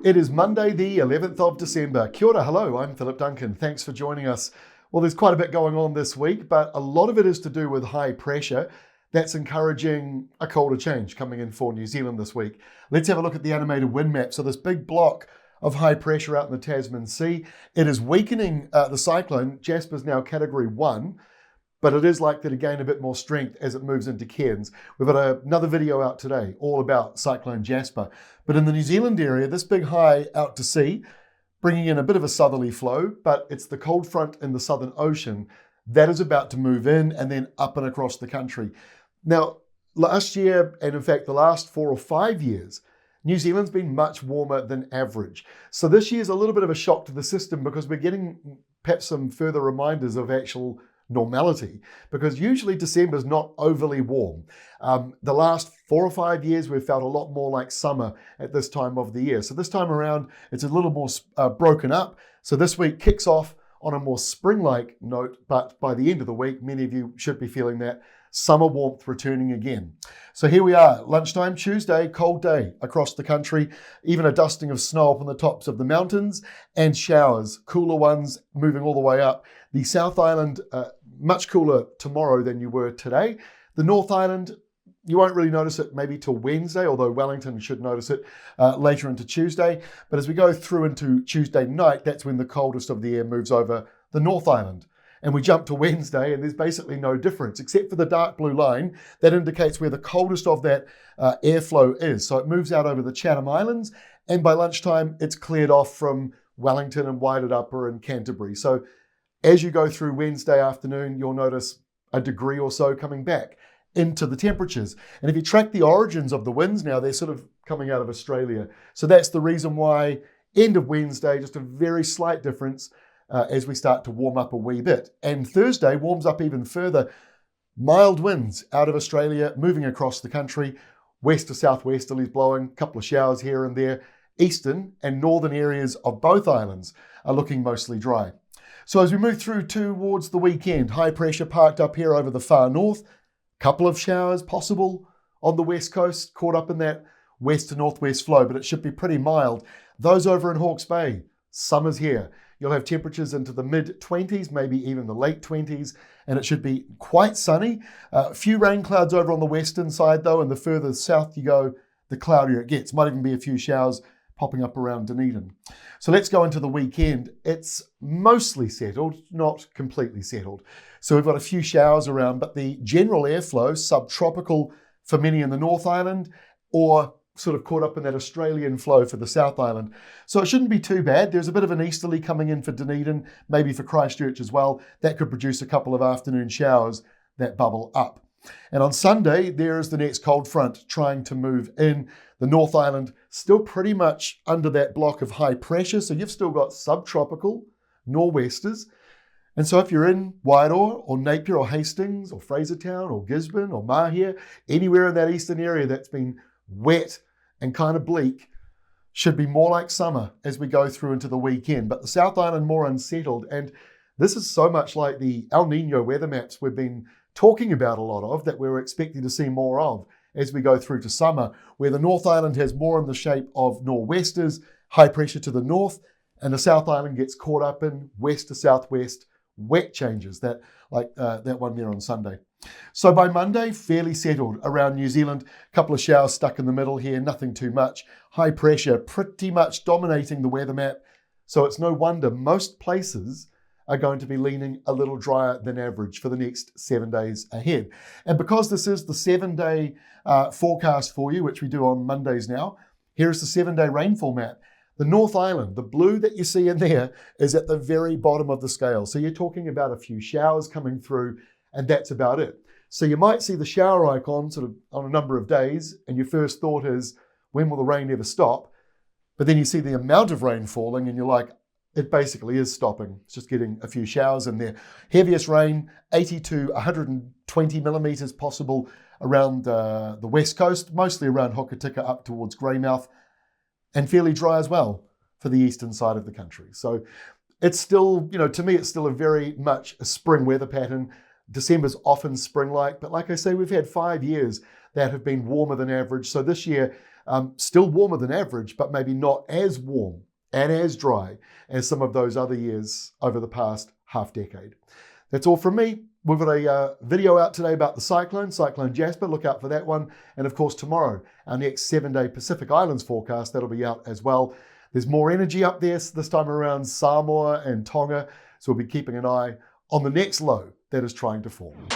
It is Monday, the 11th of December. Kia ora, hello, I'm Philip Duncan. Thanks for joining us. Well, there's quite a bit going on this week, but a lot of it is to do with high pressure. That's encouraging a colder change coming in for New Zealand this week. Let's have a look at the animated wind map. So this big block of high pressure out in the Tasman Sea, it is weakening the cyclone. Jasper's now category 1, but it is likely to gain a bit more strength as it moves into Cairns. We've got another video out today all about Cyclone Jasper. But in the New Zealand area, this big high out to sea, bringing in a bit of a southerly flow, but it's the cold front in the Southern Ocean that is about to move in and then up and across the country. Now, last year, and in fact the last 4 or 5 years, New Zealand's been much warmer than average. So this year's a little bit of a shock to the system because we're getting perhaps some further reminders of actual normality, because usually December's not overly warm. The last 4 or 5 years we've felt a lot more like summer at this time of the year. So this time around it's a little more broken up. So this week kicks off on a more spring-like note, but by the end of the week many of you should be feeling that summer warmth returning again. So here we are, lunchtime Tuesday, cold day across the country, even a dusting of snow up on the tops of the mountains and showers, cooler ones moving all the way up. The South Island, much cooler tomorrow than you were today. The North Island, you won't really notice it maybe till Wednesday, although Wellington should notice it later into Tuesday. But as we go through into Tuesday night, that's when the coldest of the air moves over the North Island. And we jump to Wednesday and there's basically no difference except for the dark blue line that indicates where the coldest of that airflow is. So it moves out over the Chatham Islands, and by lunchtime it's cleared off from Wellington and Waited Upper and Canterbury. So as you go through Wednesday afternoon, you'll notice a degree or so coming back into the temperatures. And if you track the origins of the winds now, they're sort of coming out of Australia. So that's the reason why end of Wednesday, just a very slight difference as we start to warm up a wee bit. And Thursday warms up even further. Mild winds out of Australia moving across the country. West to southwesterlies blowing, a couple of showers here and there. Eastern and northern areas of both islands are looking mostly dry. So as we move through towards the weekend, high pressure parked up here over the far north. Couple of showers possible on the west coast, caught up in that west to northwest flow, but it should be pretty mild. Those over in Hawke's Bay, summer's here. You'll have temperatures into the mid-20s, maybe even the late 20s, and it should be quite sunny. A few rain clouds over on the western side though, and the further south you go, the cloudier it gets. Might even be a few showers popping up around Dunedin. So let's go into the weekend. It's mostly settled, not completely settled. So we've got a few showers around, but the general airflow, subtropical for many in the North Island, or sort of caught up in that Australian flow for the South Island. So it shouldn't be too bad. There's a bit of an easterly coming in for Dunedin, maybe for Christchurch as well. That could produce a couple of afternoon showers that bubble up. And on Sunday, there is the next cold front trying to move in. The North Island still pretty much under that block of high pressure. So you've still got subtropical nor'westers. And so if you're in Wairoa or Napier or Hastings or Frasertown or Gisborne or Mahia, anywhere in that eastern area that's been wet and kind of bleak, should be more like summer as we go through into the weekend. But the South Island more unsettled. And this is so much like the El Nino weather maps we've been talking about a lot of, that we're expecting to see more of as we go through to summer, where the North Island has more in the shape of nor'westers, high pressure to the north, and the South Island gets caught up in west to southwest wet changes, that one there on Sunday. So by Monday, fairly settled around New Zealand. A couple of showers stuck in the middle here, nothing too much. High pressure pretty much dominating the weather map. So it's no wonder most places are going to be leaning a little drier than average for the next 7 days ahead. And because this is the 7-day forecast for you, which we do on Mondays now, here is the 7-day rainfall map. The North Island, the blue that you see in there, is at the very bottom of the scale. So you're talking about a few showers coming through, and that's about it. So you might see the shower icon sort of on a number of days, and your first thought is, when will the rain ever stop? But then you see the amount of rain falling, and you're like, it basically is stopping. It's just getting a few showers in there. Heaviest rain, 80 to 120 millimetres possible around the west coast, mostly around Hokitika up towards Greymouth, and fairly dry as well for the eastern side of the country. So it's still, to me, it's still a very much a spring weather pattern. December's often spring-like, but like I say, we've had 5 years that have been warmer than average. So this year, Still warmer than average, but maybe not as warm and as dry as some of those other years over the past half decade. That's all from me. We've got a video out today about the Cyclone Jasper. Look out for that one. And of course, tomorrow, our next 7-day Pacific Islands forecast, that'll be out as well. There's more energy up there this time around Samoa and Tonga. So we'll be keeping an eye on the next low that is trying to form.